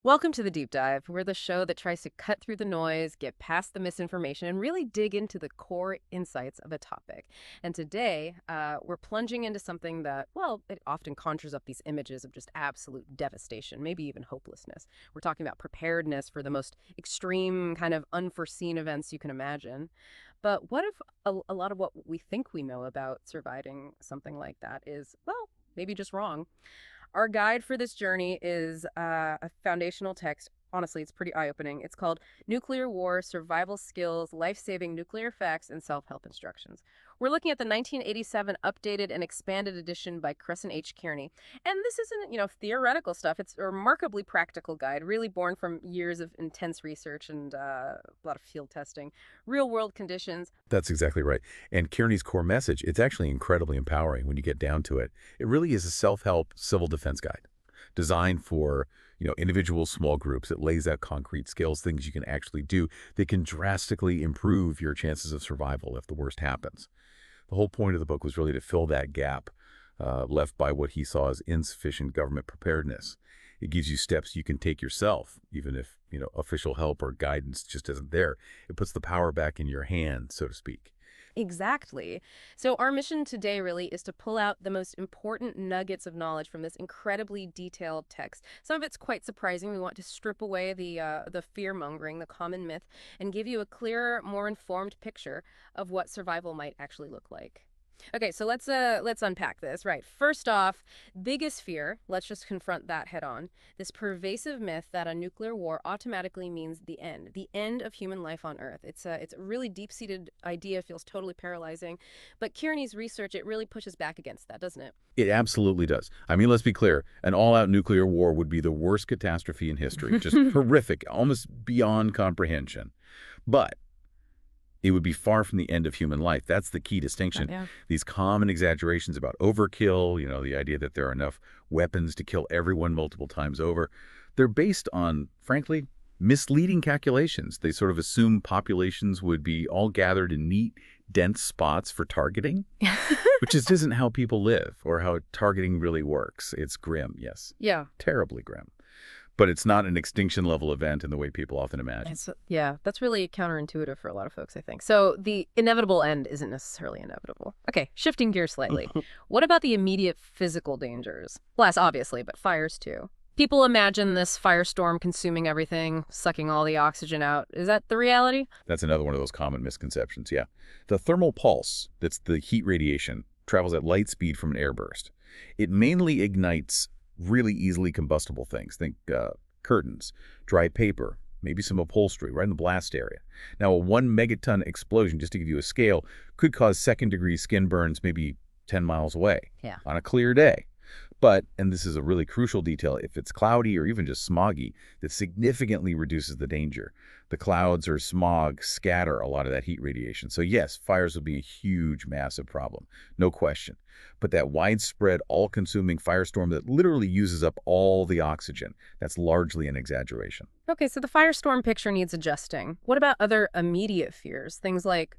Welcome to the Deep Dive. We're the show that tries to cut through the noise, get past the misinformation, and really dig into the core insights of a topic. And today, we're plunging into something that, well, it often conjures up these images of just absolute devastation, maybe even hopelessness. We're talking about preparedness for the most extreme, kind of unforeseen events you can imagine. But what if a lot of what we think we know about surviving something like that is, well, maybe just wrong? Our guide for this journey is a foundational text. Honestly, it's pretty eye-opening. It's called Nuclear War, Survival Skills, Life-Saving Nuclear Facts, and Self-Help Instructions. We're looking at the 1987 updated and expanded edition by Crescent H. Kearney. And this isn't, theoretical stuff. It's a remarkably practical guide, really born from years of intense research and a lot of field testing, real-world conditions. That's exactly right. And Kearney's core message, it's actually incredibly empowering when you get down to it. It really is a self-help civil defense guide designed for, individual small groups. It lays out concrete skills, things you can actually do that can drastically improve your chances of survival if the worst happens. The whole point of the book was really to fill that gap left by what he saw as insufficient government preparedness. It gives you steps you can take yourself, even if, official help or guidance just isn't there. It puts the power back in your hand, so to speak. Exactly. So our mission today really is to pull out the most important nuggets of knowledge from this incredibly detailed text. Some of it's quite surprising. We want to strip away the fear-mongering, the common myth, and give you a clearer, more informed picture of what survival might actually look like. Okay, so let's unpack this. Right. First off, biggest fear, let's just confront that head on. This pervasive myth that a nuclear war automatically means the end of human life on Earth. It's a really deep-seated idea, feels totally paralyzing. But Kearney's research, it really pushes back against that, doesn't it? It absolutely does. I mean, let's be clear. An all-out nuclear war would be the worst catastrophe in history. Just horrific, almost beyond comprehension. But it would be far from the end of human life. That's the key distinction. Yeah. These common exaggerations about overkill, the idea that there are enough weapons to kill everyone multiple times over, they're based on, frankly, misleading calculations. They sort of assume populations would be all gathered in neat, dense spots for targeting, which just isn't how people live or how targeting really works. It's grim, yes. Yeah. Terribly grim. But it's not an extinction-level event in the way people often imagine. Yeah, that's really counterintuitive for a lot of folks, I think. So the inevitable end isn't necessarily inevitable. Okay, shifting gears slightly. What about the immediate physical dangers? Less, obviously, but fires too. People imagine this firestorm consuming everything, sucking all the oxygen out. Is that the reality? That's another one of those common misconceptions, yeah. The thermal pulse, that's the heat radiation, travels at light speed from an airburst. It mainly ignites really easily combustible things. Think curtains, dry paper, maybe some upholstery right in the blast area. Now, a 1 megaton explosion, just to give you a scale, could cause second-degree skin burns maybe 10 miles away on a clear day. But, and this is a really crucial detail, if it's cloudy or even just smoggy, that significantly reduces the danger. The clouds or smog scatter a lot of that heat radiation. So yes, fires will be a huge, massive problem, no question. But that widespread, all-consuming firestorm that literally uses up all the oxygen, that's largely an exaggeration. Okay, so the firestorm picture needs adjusting. What about other immediate fears? Things like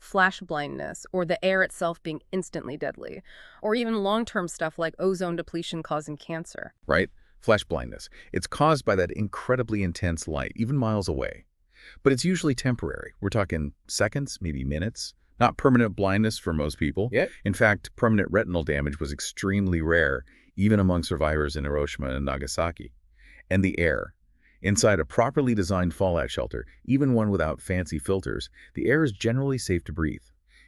flash blindness or the air itself being instantly deadly, or even long-term stuff like ozone depletion causing cancer. Right? Flash blindness. It's caused by that incredibly intense light, even miles away. But it's usually temporary. We're talking seconds, maybe minutes. Not permanent blindness for most people. Yeah. In fact, permanent retinal damage was extremely rare, even among survivors in Hiroshima and Nagasaki. And the air. Inside a properly designed fallout shelter, even one without fancy filters, the air is generally safe to breathe.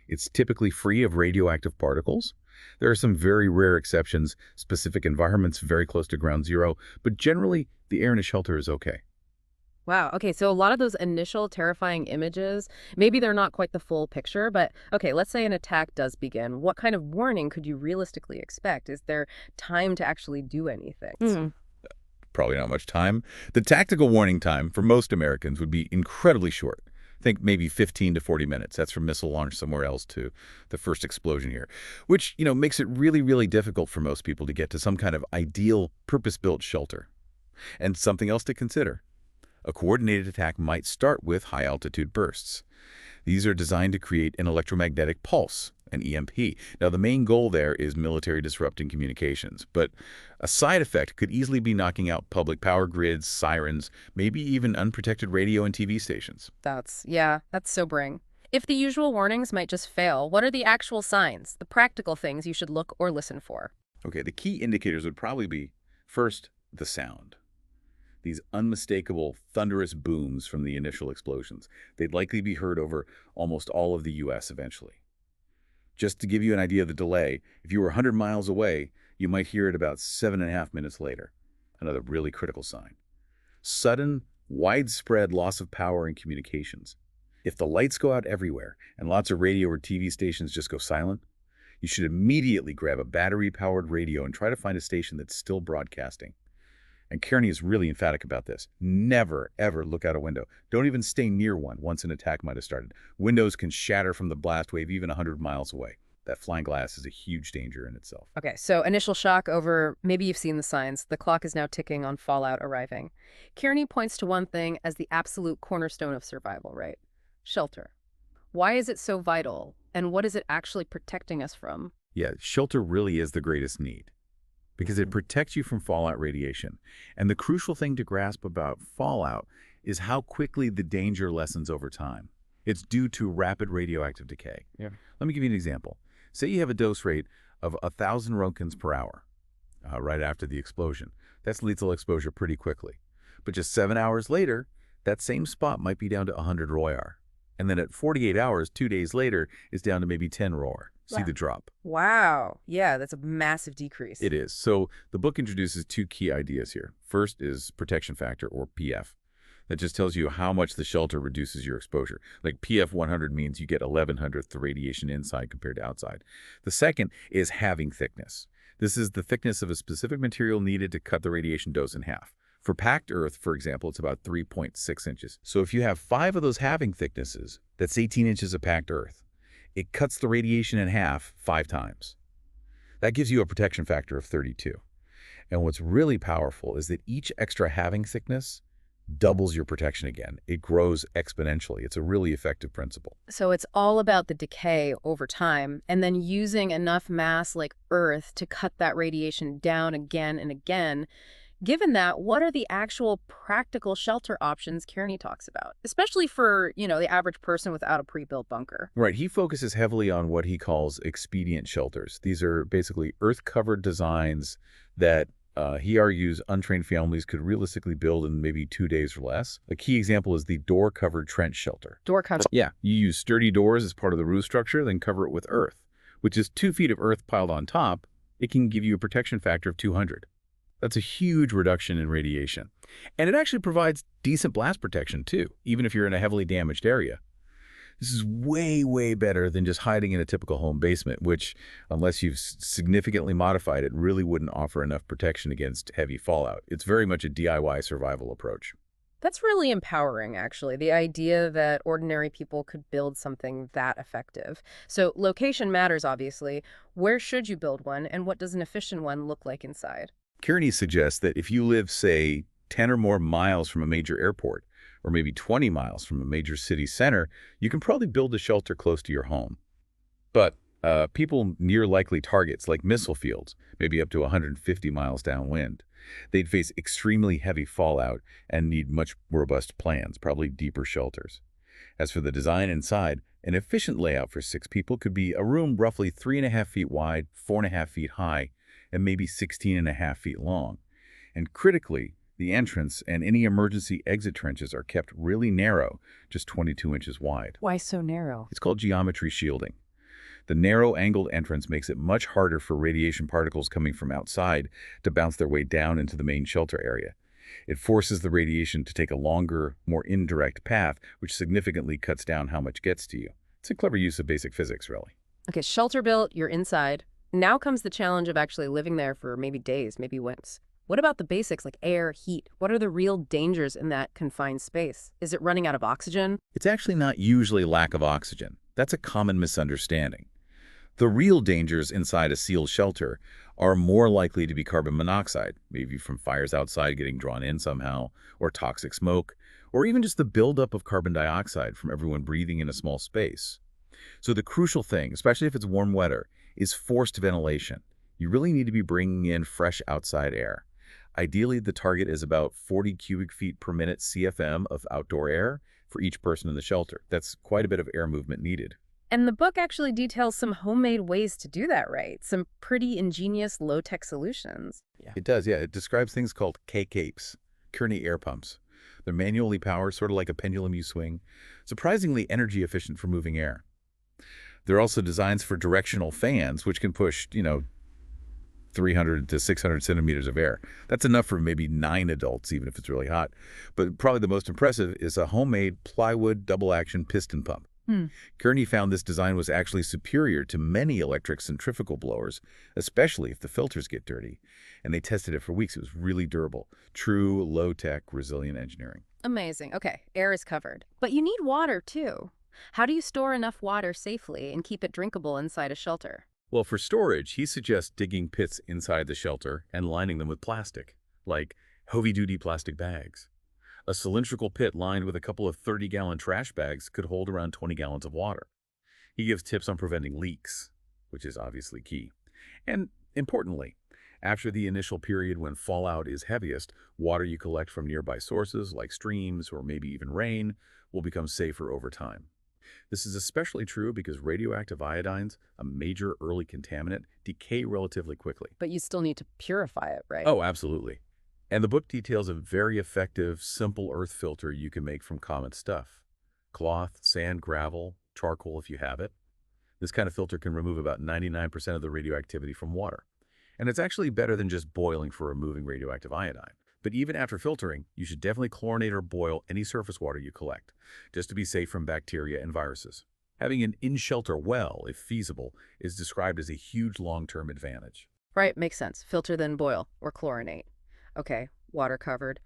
It's typically free of radioactive particles. There are some very rare exceptions, specific environments very close to ground zero, but generally, the air in a shelter is okay. Wow. Okay, so a lot of those initial terrifying images, maybe they're not quite the full picture, but okay, let's say an attack does begin. What kind of warning could you realistically expect? Is there time to actually do anything? Probably not much time. The tactical warning time for most Americans would be incredibly short. Think maybe 15 to 40 minutes. That's from missile launch somewhere else to the first explosion here, which, makes it really, really difficult for most people to get to some kind of ideal purpose-built shelter. And something else to consider. A coordinated attack might start with high-altitude bursts. These are designed to create an electromagnetic pulse, an EMP. Now, the main goal there is military disrupting communications, but a side effect could easily be knocking out public power grids, sirens, maybe even unprotected radio and TV stations. Yeah, that's sobering. If the usual warnings might just fail, what are the actual signs, the practical things you should look or listen for? Okay, the key indicators would probably be, first, the sound. These unmistakable, thunderous booms from the initial explosions. They'd likely be heard over almost all of the U.S. eventually. Just to give you an idea of the delay, if you were 100 miles away, you might hear it about 7.5 minutes later. Another really critical sign. Sudden, widespread loss of power in communications. If the lights go out everywhere and lots of radio or TV stations just go silent, you should immediately grab a battery-powered radio and try to find a station that's still broadcasting. And Kearney is really emphatic about this. Never, ever look out a window. Don't even stay near one once an attack might have started. Windows can shatter from the blast wave even 100 miles away. That flying glass is a huge danger in itself. Okay, so initial shock over, maybe you've seen the signs. The clock is now ticking on fallout arriving. Kearney points to one thing as the absolute cornerstone of survival, right? Shelter. Why is it so vital, and what is it actually protecting us from? Yeah, shelter really is the greatest need because it protects you from fallout radiation. And the crucial thing to grasp about fallout is how quickly the danger lessens over time. It's due to rapid radioactive decay. Yeah. Let me give you an example. Say you have a dose rate of 1,000 roentgens per hour right after the explosion. That's lethal exposure pretty quickly. But just 7 hours later, that same spot might be down to 100 royar. And then at 48 hours, 2 days later, is down to maybe 10 roar. See Wow. the drop? Wow. Yeah, that's a massive decrease. It is. So the book introduces two key ideas here. First is protection factor, or PF. That just tells you how much the shelter reduces your exposure. Like PF 100 means you get 1/1100th the radiation inside compared to outside. The second is halving thickness. This is the thickness of a specific material needed to cut the radiation dose in half. For packed earth, for example, it's about 3.6 inches. So if you have 5 of those halving thicknesses, that's 18 inches of packed earth. It cuts the radiation in half 5 times. That gives you a protection factor of 32. And what's really powerful is that each extra halving thickness doubles your protection again. It grows exponentially. It's a really effective principle. So it's all about the decay over time and then using enough mass like Earth to cut that radiation down again and again. Given that, what are the actual practical shelter options Kearney talks about, especially for, the average person without a pre-built bunker? Right. He focuses heavily on what he calls expedient shelters. These are basically earth-covered designs that he argues untrained families could realistically build in maybe 2 days or less. A key example is the door-covered trench shelter. Door cover. Yeah, you use sturdy doors as part of the roof structure, then cover it with earth, which is 2 feet of earth piled on top. It can give you a protection factor of 200. That's a huge reduction in radiation. And it actually provides decent blast protection, too, even if you're in a heavily damaged area. This is way, way better than just hiding in a typical home basement, which, unless you've significantly modified it, really wouldn't offer enough protection against heavy fallout. It's very much a DIY survival approach. That's really empowering, actually, the idea that ordinary people could build something that effective. So location matters, obviously. Where should you build one, and what does an efficient one look like inside? Kearney suggests that if you live, say, 10 or more miles from a major airport, or maybe 20 miles from a major city center, you can probably build a shelter close to your home. But people near likely targets, like missile fields, maybe up to 150 miles downwind, they'd face extremely heavy fallout and need much robust plans, probably deeper shelters. As for the design inside, an efficient layout for 6 people could be a room roughly 3.5 feet wide, 4.5 feet high, and maybe 16.5 feet long. And critically, the entrance and any emergency exit trenches are kept really narrow, just 22 inches wide. Why so narrow? It's called geometry shielding. The narrow angled entrance makes it much harder for radiation particles coming from outside to bounce their way down into the main shelter area. It forces the radiation to take a longer, more indirect path, which significantly cuts down how much gets to you. It's a clever use of basic physics, really. Okay, shelter built, you're inside. Now comes the challenge of actually living there for maybe days, maybe weeks. What about the basics like air, heat? What are the real dangers in that confined space? Is it running out of oxygen? It's actually not usually lack of oxygen. That's a common misunderstanding. The real dangers inside a sealed shelter are more likely to be carbon monoxide, maybe from fires outside getting drawn in somehow, or toxic smoke, or even just the buildup of carbon dioxide from everyone breathing in a small space. So the crucial thing, especially if it's warm weather, is forced ventilation. You really need to be bringing in fresh outside air. Ideally, the target is about 40 cubic feet per minute CFM of outdoor air for each person in the shelter. That's quite a bit of air movement needed. And the book actually details some homemade ways to do that right, some pretty ingenious low-tech solutions. Yeah. It does, yeah. It describes things called K-capes, Kearney air pumps. They're manually powered, sort of like a pendulum you swing, surprisingly energy efficient for moving air. There are also designs for directional fans, which can push, 300 to 600 centimeters of air. That's enough for maybe 9 adults, even if it's really hot. But probably the most impressive is a homemade plywood double-action piston pump. Kearney found this design was actually superior to many electric centrifugal blowers, especially if the filters get dirty. And they tested it for weeks. It was really durable. True, low-tech, resilient engineering. Amazing. Okay, air is covered. But you need water, too. How do you store enough water safely and keep it drinkable inside a shelter? Well, for storage, he suggests digging pits inside the shelter and lining them with plastic, like heavy-duty plastic bags. A cylindrical pit lined with a couple of 30-gallon trash bags could hold around 20 gallons of water. He gives tips on preventing leaks, which is obviously key. And importantly, after the initial period when fallout is heaviest, water you collect from nearby sources like streams or maybe even rain will become safer over time. This is especially true because radioactive iodines, a major early contaminant, decay relatively quickly. But you still need to purify it, right? Oh, absolutely. And the book details a very effective, simple earth filter you can make from common stuff. Cloth, sand, gravel, charcoal if you have it. This kind of filter can remove about 99% of the radioactivity from water. And it's actually better than just boiling for removing radioactive iodine. But even after filtering, you should definitely chlorinate or boil any surface water you collect, just to be safe from bacteria and viruses. Having an in-shelter well, if feasible, is described as a huge long-term advantage. Right, makes sense. Filter then boil or chlorinate. Okay, water covered.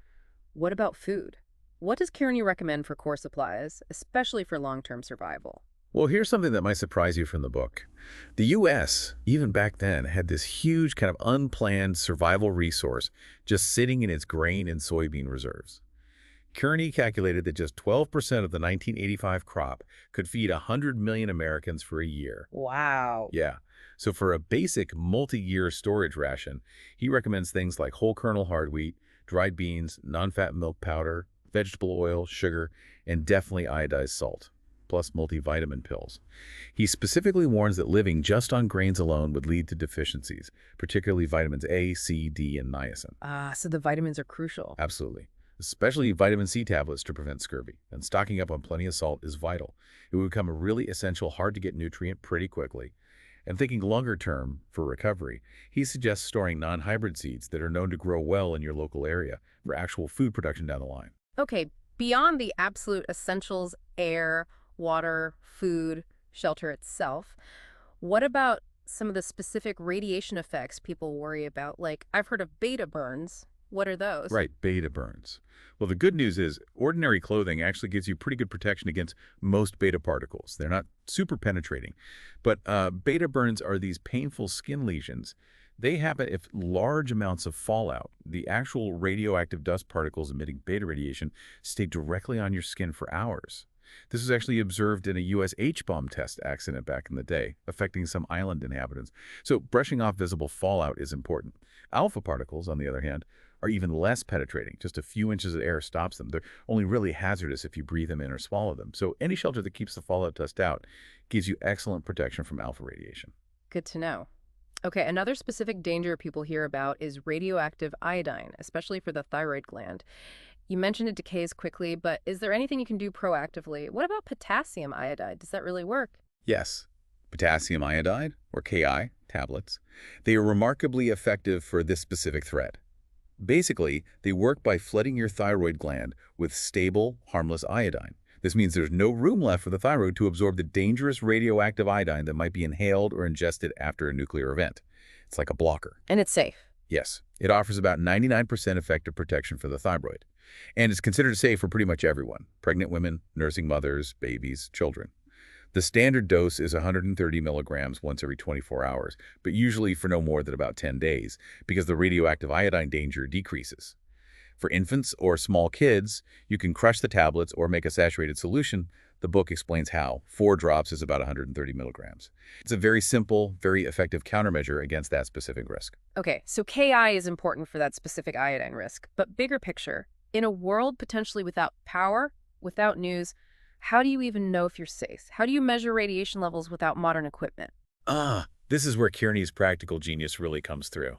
What about food? What does Kearney recommend for core supplies, especially for long-term survival? Well, here's something that might surprise you from the book. The U.S., even back then, had this huge kind of unplanned survival resource just sitting in its grain and soybean reserves. Kearney calculated that just 12% of the 1985 crop could feed 100 million Americans for a year. Wow. Yeah. So for a basic multi-year storage ration, he recommends things like whole kernel hard wheat, dried beans, non-fat milk powder, vegetable oil, sugar, and definitely iodized salt, plus multivitamin pills. He specifically warns that living just on grains alone would lead to deficiencies, particularly vitamins A, C, D, and niacin. So the vitamins are crucial. Absolutely. Especially vitamin C tablets to prevent scurvy. And stocking up on plenty of salt is vital. It would become a really essential, hard-to-get nutrient pretty quickly. And thinking longer term for recovery, he suggests storing non-hybrid seeds that are known to grow well in your local area for actual food production down the line. Okay, beyond the absolute essentials, air, water, food, shelter itself, what about some of the specific radiation effects people worry about? Like, I've heard of beta burns. What are those? Right, beta burns. Well, the good news is ordinary clothing actually gives you pretty good protection against most beta particles. They're not super penetrating. But beta burns are these painful skin lesions. They happen if large amounts of fallout, the actual radioactive dust particles emitting beta radiation, stay directly on your skin for hours. This was actually observed in a U.S. H-bomb test accident back in the day, affecting some island inhabitants. So brushing off visible fallout is important. Alpha particles, on the other hand, are even less penetrating. Just a few inches of air stops them. They're only really hazardous if you breathe them in or swallow them. So any shelter that keeps the fallout dust out gives you excellent protection from alpha radiation. Good to know. Okay, another specific danger people hear about is radioactive iodine, especially for the thyroid gland. You mentioned it decays quickly, but is there anything you can do proactively? What about potassium iodide? Does that really work? Yes, potassium iodide, or Ki, tablets. They are remarkably effective for this specific threat. Basically, they work by flooding your thyroid gland with stable, harmless iodine. This means there's no room left for the thyroid to absorb the dangerous radioactive iodine that might be inhaled or ingested after a nuclear event. It's like a blocker. And it's safe. Yes, it offers about 99% effective protection for the thyroid. And it's considered safe for pretty much everyone: pregnant women, nursing mothers, babies, children. The standard dose is 130 milligrams once every 24 hours, but usually for no more than about 10 days, because the radioactive iodine danger decreases. For infants or small kids, you can crush the tablets or make a saturated solution, The book explains how. 4 drops is about 130 milligrams. It's a very simple, very effective countermeasure against that specific risk. Okay, so Ki is important for that specific iodine risk, but bigger picture, in a world potentially without power, without news, how do you even know if you're safe? How do you measure radiation levels without modern equipment? This is where Kearney's practical genius really comes through.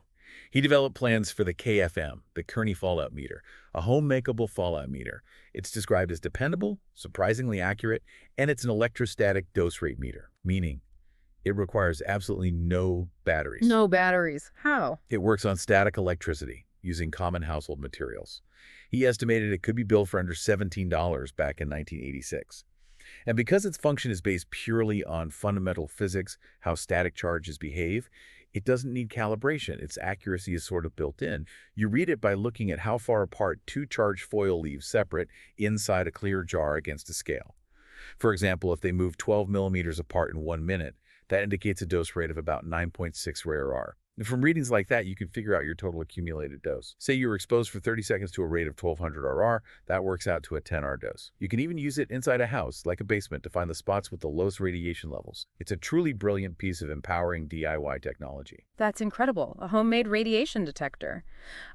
He developed plans for the KFM, the Kearney Fallout Meter, a home-makeable fallout meter. It's described as dependable, surprisingly accurate, and it's an electrostatic dose rate meter, meaning it requires absolutely no batteries. No batteries. How? It works on static electricity, using common household materials. He estimated it could be built for under $17 back in 1986. And because its function is based purely on fundamental physics, how static charges behave, it doesn't need calibration. Its accuracy is sort of built in. You read it by looking at how far apart two charged foil leaves separate inside a clear jar against a scale. For example, if they move 12 millimeters apart in 1 minute, that indicates a dose rate of about 9.6 rare R. And from readings like that, you can figure out your total accumulated dose. Say you were exposed for 30 seconds to a rate of 1200 RR, that works out to a 10R dose. You can even use it inside a house, like a basement, to find the spots with the lowest radiation levels. It's a truly brilliant piece of empowering DIY technology. That's incredible. A homemade radiation detector.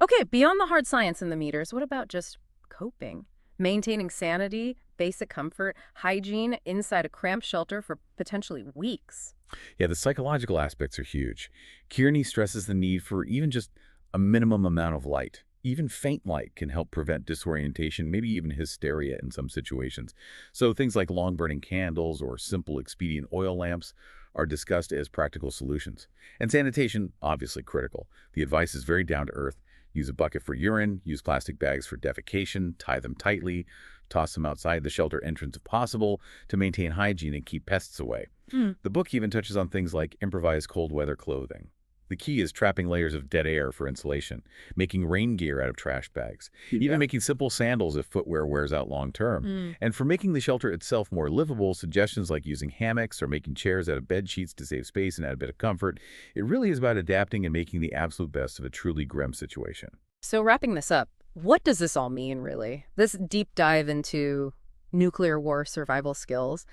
Okay, beyond the hard science in the meters, what about just coping? Maintaining sanity, basic comfort, hygiene inside a cramped shelter for potentially weeks. Yeah, the psychological aspects are huge. Kearney stresses the need for even just a minimum amount of light. Even faint light can help prevent disorientation, maybe even hysteria in some situations. So things like long-burning candles or simple expedient oil lamps are discussed as practical solutions. And sanitation, obviously critical. The advice is very down to earth. Use a bucket for urine, use plastic bags for defecation, tie them tightly, toss them outside the shelter entrance if possible to maintain hygiene and keep pests away. The book even touches on things like improvised cold weather clothing. The key is trapping layers of dead air for insulation, making rain gear out of trash bags, even making simple sandals if footwear wears out long term. And for making the shelter itself more livable, suggestions like using hammocks or making chairs out of bed sheets to save space and add a bit of comfort. It really is about adapting and making the absolute best of a truly grim situation. So wrapping this up, what does this all mean, really? This deep dive into nuclear war survival skills.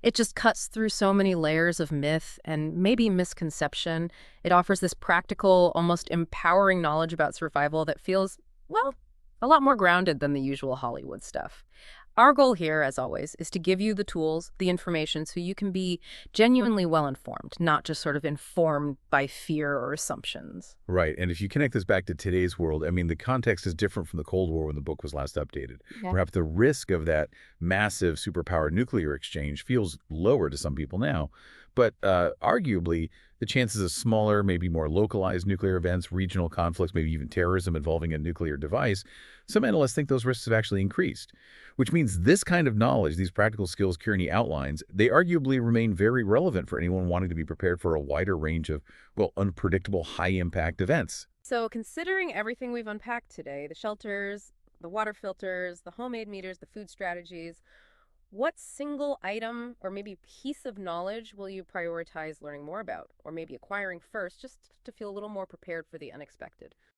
It just cuts through so many layers of myth and maybe misconception. It offers this practical, almost empowering knowledge about survival that feels, well, a lot more grounded than the usual Hollywood stuff. Our goal here, as always, is to give you the tools, the information, so you can be genuinely well-informed, not just sort of informed by fear or assumptions. Right. And if you connect this back to today's world, I mean, the context is different from the Cold War when the book was last updated. Yeah. Perhaps the risk of that massive superpower nuclear exchange feels lower to some people now. But arguably, the chances of smaller, maybe more localized nuclear events, regional conflicts, maybe even terrorism involving a nuclear device, some analysts think those risks have actually increased. Which means this kind of knowledge, these practical skills Kearney outlines, they arguably remain very relevant for anyone wanting to be prepared for a wider range of, well, unpredictable, high-impact events. So considering everything we've unpacked today, the shelters, the water filters, the homemade meters, the food strategies, what single item or maybe piece of knowledge will you prioritize learning more about or maybe acquiring first just to feel a little more prepared for the unexpected?